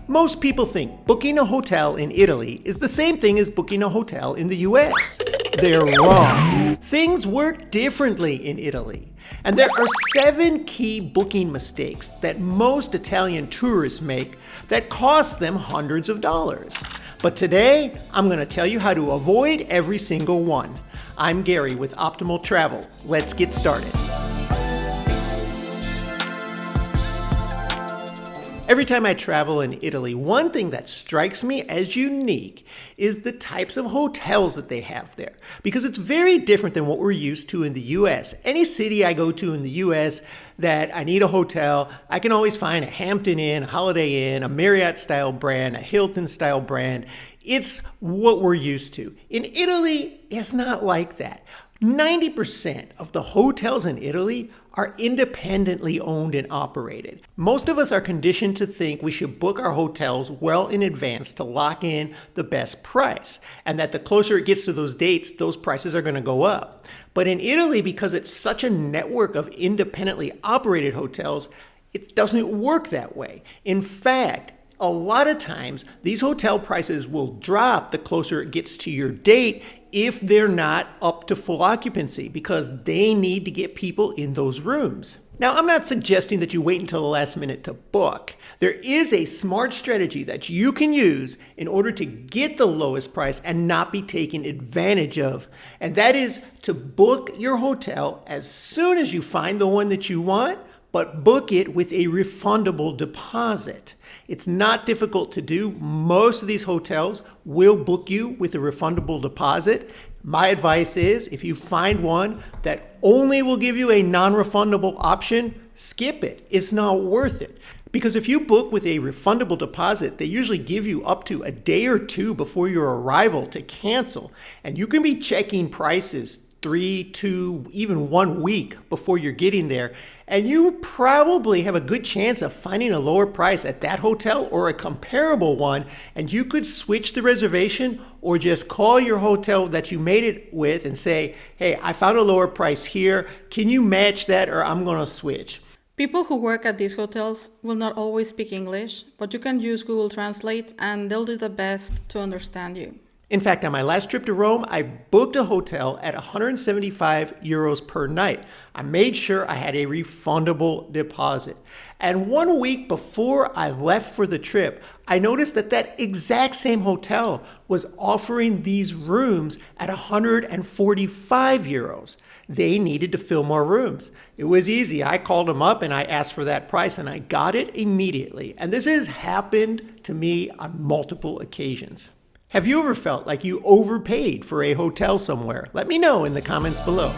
Most people think booking a hotel in Italy is the same thing as booking a hotel in the US. They're wrong. Things work differently in Italy. And there are 7 key booking mistakes that most Italian tourists make that cost them hundreds of dollars. But today, I'm going to tell you how to avoid every single one. I'm Gary with Optimal Travel. Let's get started. Every time I travel in Italy, one thing that strikes me as unique is the types of hotels that they have there, because it's very different than what we're used to in the US. Any city I go to in the US that I need a hotel, I can always find a Hampton Inn, a Holiday Inn, a Marriott style brand, a Hilton style brand. It's what we're used to. In Italy, it's not like that. 90% of the hotels in Italy are independently owned and operated. Most of us are conditioned to think we should book our hotels well in advance to lock in the best price, and that the closer it gets to those dates, those prices are going to go up. But in Italy, because it's such a network of independently operated hotels, it doesn't work that way. In fact, a lot of times, these hotel prices will drop the closer it gets to your date if they're not up to full occupancy, because they need to get people in those rooms. Now, I'm not suggesting that you wait until the last minute to book. There is a smart strategy that you can use in order to get the lowest price and not be taken advantage of. And that is to book your hotel as soon as you find the one that you want, but book it with a refundable deposit. It's not difficult to do. Most of these hotels will book you with a refundable deposit. My advice is, if you find one that only will give you a non-refundable option, skip it. It's not worth it. Because if you book with a refundable deposit, they usually give you up to a day or two before your arrival to cancel. And you can be checking prices 3, 2, even 1 week before you're getting there. And you probably have a good chance of finding a lower price at that hotel or a comparable one. And you could switch the reservation or just call your hotel that you made it with and say, hey, I found a lower price here. Can you match that, or I'm going to switch? People who work at these hotels will not always speak English, but you can use Google Translate and they'll do the best to understand you. In fact, on my last trip to Rome, I booked a hotel at 175 euros per night. I made sure I had a refundable deposit. And 1 week before I left for the trip, I noticed that that exact same hotel was offering these rooms at 145 euros. They needed to fill more rooms. It was easy. I called them up and I asked for that price and I got it immediately. And this has happened to me on multiple occasions. Have you ever felt like you overpaid for a hotel somewhere? Let me know in the comments below.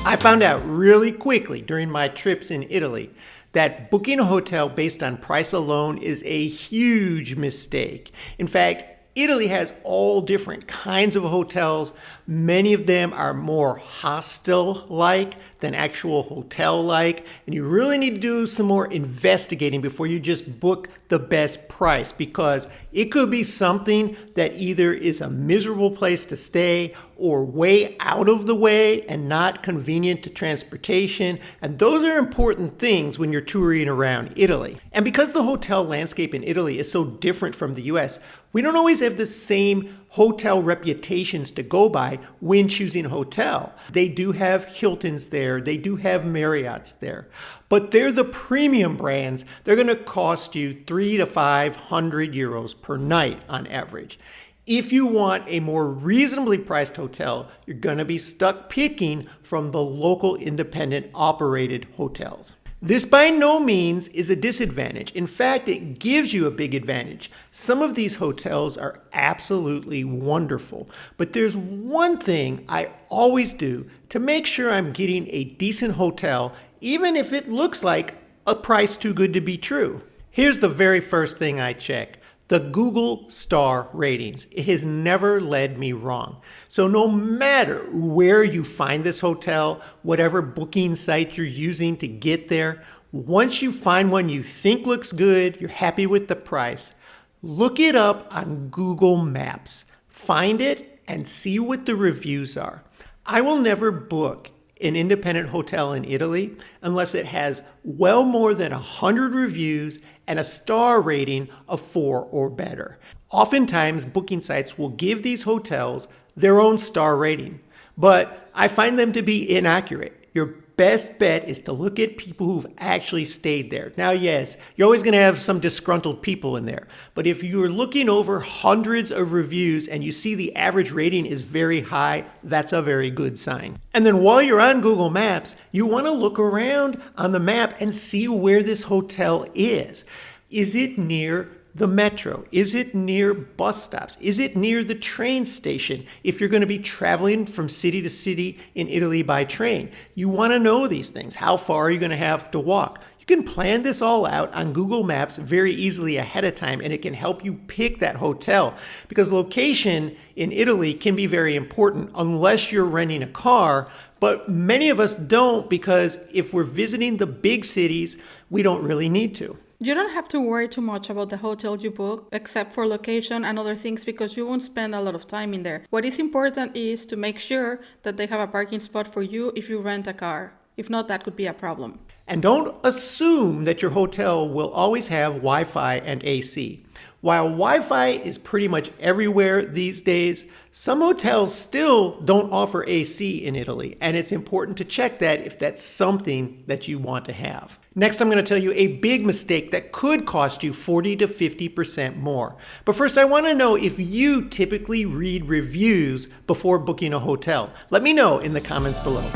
I found out really quickly during my trips in Italy that booking a hotel based on price alone is a huge mistake. In fact, Italy has all different kinds of hotels. Many of them are more hostel-like than actual hotel-like. And you really need to do some more investigating before you just book the best price, because it could be something that either is a miserable place to stay or way out of the way and not convenient to transportation. And those are important things when you're touring around Italy. And because the hotel landscape in Italy is so different from the US, we don't always have the same hotel reputations to go by when choosing a hotel. They do have Hiltons there, they do have Marriotts there, but they're the premium brands. They're going to cost you 300 to 500 euros per night on average. If you want a more reasonably priced hotel, you're going to be stuck picking from the local independent operated hotels. This by no means is a disadvantage. In fact, it gives you a big advantage. Some of these hotels are absolutely wonderful, but there's one thing I always do to make sure I'm getting a decent hotel, even if it looks like a price too good to be true. Here's the very first thing I check: the Google star ratings. It has never led me wrong. So no matter where you find this hotel, whatever booking site you're using to get there, once you find one you think looks good, you're happy with the price, look it up on Google Maps. Find it and see what the reviews are. I will never book an independent hotel in Italy unless it has well more than 100 reviews and a star rating of 4 or better. Oftentimes, booking sites will give these hotels their own star rating, but I find them to be inaccurate. Your best bet is to look at people who've actually stayed there. Now, yes, you're always going to have some disgruntled people in there, but if you're looking over hundreds of reviews and you see the average rating is very high, that's a very good sign. And then while you're on Google Maps, you want to look around on the map and see where this hotel is. Is it near the metro? Is it near bus stops? Is it near the train station? If you're going to be traveling from city to city in Italy by train, you want to know these things. How far are you going to have to walk? You can plan this all out on Google Maps very easily ahead of time, and it can help you pick that hotel because location in Italy can be very important unless you're renting a car. But many of us don't because if we're visiting the big cities, we don't really need to. You don't have to worry too much about the hotel you book, except for location and other things, because you won't spend a lot of time in there. What is important is to make sure that they have a parking spot for you if you rent a car. If not, that could be a problem. And don't assume that your hotel will always have Wi-Fi and AC. While Wi-Fi is pretty much everywhere these days, some hotels still don't offer AC in Italy, and it's important to check that if that's something that you want to have. Next, I'm going to tell you a big mistake that could cost you 40 to 50% more. But first, I want to know if you typically read reviews before booking a hotel. Let me know in the comments below.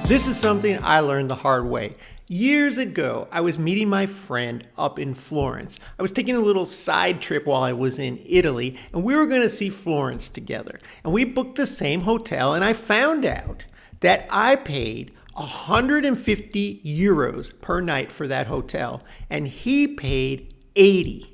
This is something I learned the hard way. Years ago, I was meeting my friend up in Florence. I was taking a little side trip while I was in Italy, and we were going to see Florence together. And we booked the same hotel, and I found out that I paid 150 euros per night for that hotel, and he paid 80.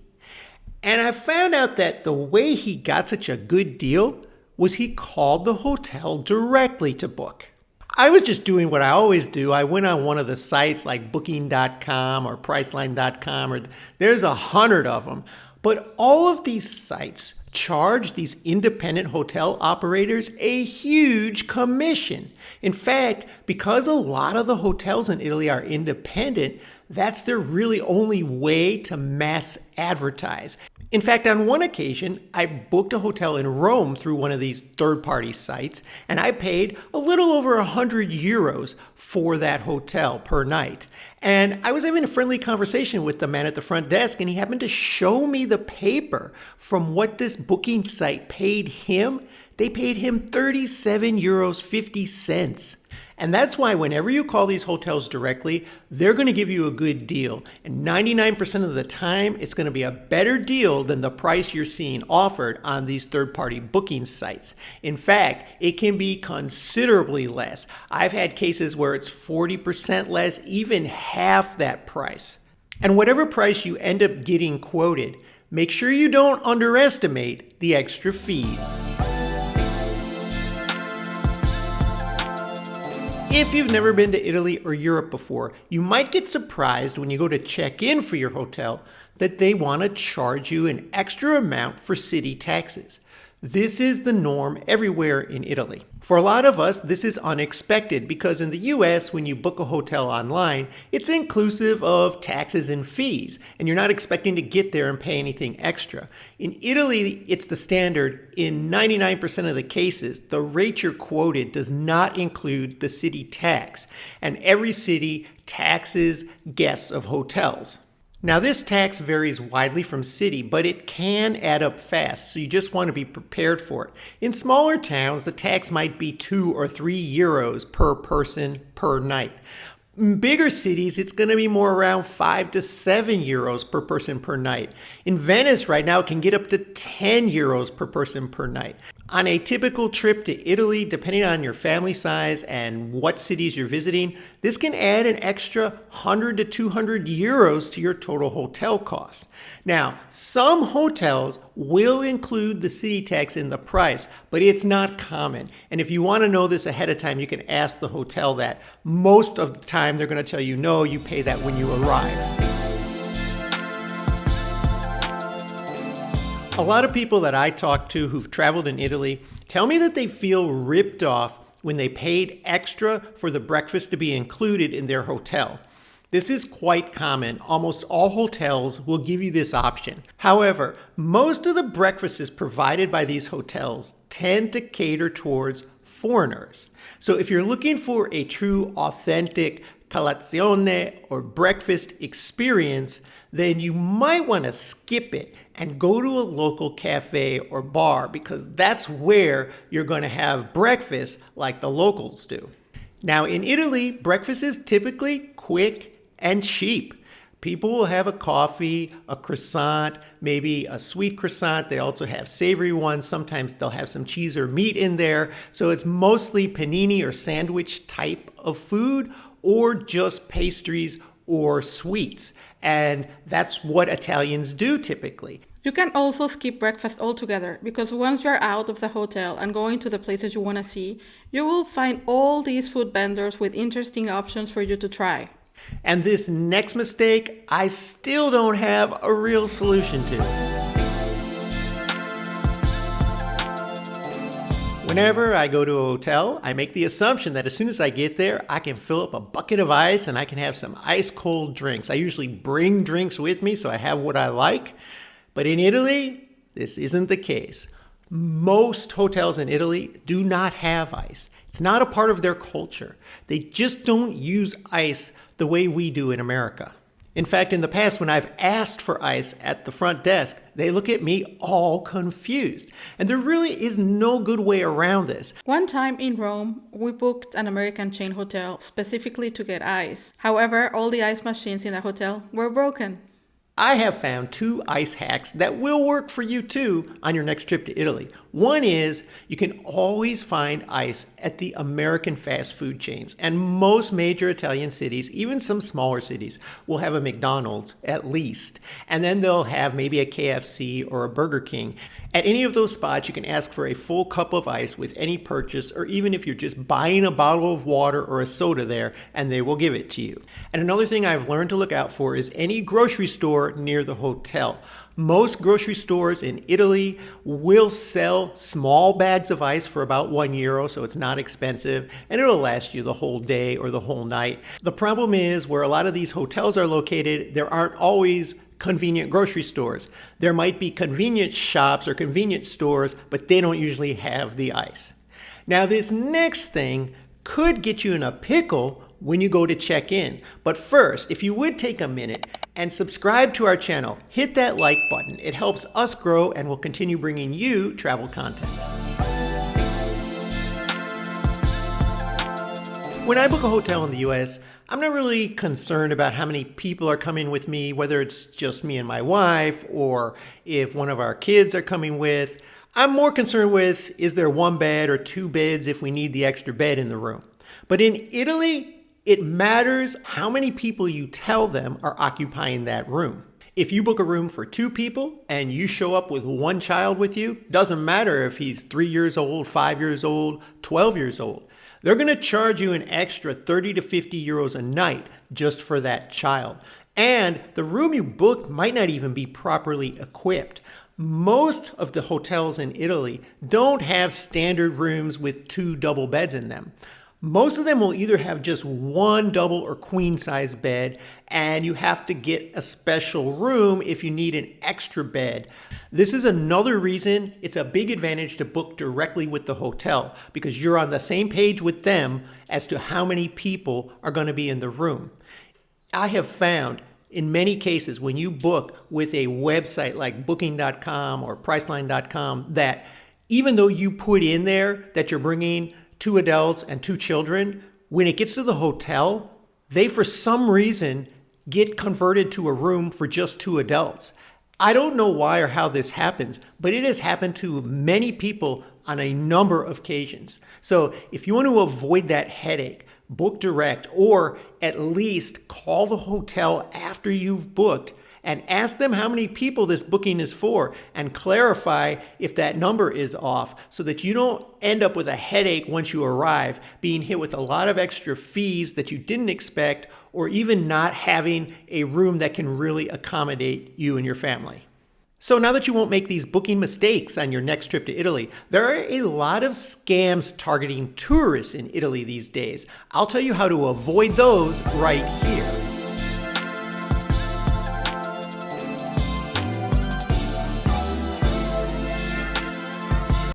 And I found out that the way he got such a good deal was he called the hotel directly to book. I was just doing what I always do. I went on one of the sites like booking.com or priceline.com, or there's 100 of them. But all of these sites charge these independent hotel operators a huge commission. In fact, because a lot of the hotels in Italy are independent, that's their really only way to mass advertise. In fact, on one occasion, I booked a hotel in Rome through one of these third-party sites, and I paid a little over 100 euros for that hotel per night. And I was having a friendly conversation with the man at the front desk, and he happened to show me the paper from what this booking site paid him. They paid him 37 euros 50 cents. And that's why whenever you call these hotels directly, they're going to give you a good deal. And 99% of the time, it's going to be a better deal than the price you're seeing offered on these third-party booking sites. In fact, it can be considerably less. I've had cases where it's 40% less, even half that price. And whatever price you end up getting quoted, make sure you don't underestimate the extra fees. If you've never been to Italy or Europe before, you might get surprised when you go to check in for your hotel that they want to charge you an extra amount for city taxes. This is the norm everywhere in Italy. For a lot of us, this is unexpected because in the US, when you book a hotel online, it's inclusive of taxes and fees, and you're not expecting to get there and pay anything extra. In Italy, it's the standard. In 99% of the cases, the rate you're quoted does not include the city tax, and every city taxes guests of hotels. Now, this tax varies widely from city, but it can add up fast, so you just want to be prepared for it. In smaller towns, the tax might be 2 or 3 euros per person per night. In bigger cities, it's going to be more around 5 to 7 euros per person per night. In Venice right now, it can get up to 10 euros per person per night. On a typical trip to Italy, depending on your family size and what cities you're visiting, this can add an extra 100 to 200 euros to your total hotel cost. Now, some hotels will include the city tax in the price, but it's not common. And if you want to know this ahead of time, you can ask the hotel that. Most of the time, they're going to tell you, no, you pay that when you arrive. A lot of people that I talk to who've traveled in Italy tell me that they feel ripped off when they paid extra for the breakfast to be included in their hotel. This is quite common. Almost all hotels will give you this option. However, most of the breakfasts provided by these hotels tend to cater towards foreigners. So if you're looking for a true, authentic colazione or breakfast experience, then you might want to skip it and go to a local cafe or bar because that's where you're going to have breakfast like the locals do. Now in Italy, breakfast is typically quick and cheap. People will have a coffee, a croissant, maybe a sweet croissant. They also have savory ones. Sometimes they'll have some cheese or meat in there. So it's mostly panini or sandwich type of food or just pastries or sweets. And that's what Italians do typically. You can also skip breakfast altogether because once you're out of the hotel and going to the places you want to see, you will find all these food vendors with interesting options for you to try. And this next mistake, I still don't have a real solution to. Whenever I go to a hotel, I make the assumption that as soon as I get there, I can fill up a bucket of ice and I can have some ice cold drinks. I usually bring drinks with me so I have what I like. But in Italy, this isn't the case. Most hotels in Italy do not have ice. It's not a part of their culture. They just don't use ice the way we do in America. In fact, in the past, when I've asked for ice at the front desk, they look at me all confused. And there really is no good way around this. One time in Rome, we booked an American chain hotel specifically to get ice. However, all the ice machines in the hotel were broken. I have found 2 ice hacks that will work for you too on your next trip to Italy. One is you can always find ice at the American fast food chains. And most major Italian cities, even some smaller cities, will have a McDonald's at least. And then they'll have maybe a KFC or a Burger King. At any of those spots, you can ask for a full cup of ice with any purchase, or even if you're just buying a bottle of water or a soda there, and they will give it to you. And another thing I've learned to look out for is any grocery store near the hotel. Most grocery stores in Italy will sell small bags of ice for about €1, so it's not expensive, and it'll last you the whole day or the whole night. The problem is where a lot of these hotels are located, there aren't always convenient grocery stores. There might be convenience shops or convenience stores, but they don't usually have the ice. Now, this next thing could get you in a pickle when you go to check in. But first, if you would take a minute and subscribe to our channel, hit that like button. It helps us grow and we'll continue bringing you travel content. When I book a hotel in the US, I'm not really concerned about how many people are coming with me, whether it's just me and my wife or if one of our kids are coming with. I'm more concerned with, is there 1 bed or 2 beds if we need the extra bed in the room? But in Italy, it matters how many people you tell them are occupying that room. If you book a room for 2 people and you show up with 1 child with you, doesn't matter if he's 3 years old, 5 years old, 12 years old. They're going to charge you an extra 30 to 50 euros a night just for that child. And the room you booked might not even be properly equipped. Most of the hotels in Italy don't have standard rooms with 2 double beds in them. Most of them will either have just 1 double or queen size bed, and you have to get a special room if you need an extra bed. This is another reason it's a big advantage to book directly with the hotel, because you're on the same page with them as to how many people are going to be in the room. I have found in many cases when you book with a website like booking.com or priceline.com that even though you put in there that you're bringing 2 adults and 2 children, when it gets to the hotel, they for some reason get converted to a room for just 2 adults. I don't know why or how this happens, but it has happened to many people on a number of occasions. So if you want to avoid that headache, book direct or at least call the hotel after you've booked and ask them how many people this booking is for and clarify if that number is off so that you don't end up with a headache once you arrive, being hit with a lot of extra fees that you didn't expect or even not having a room that can really accommodate you and your family. So now that you won't make these booking mistakes on your next trip to Italy, there are a lot of scams targeting tourists in Italy these days. I'll tell you how to avoid those right here.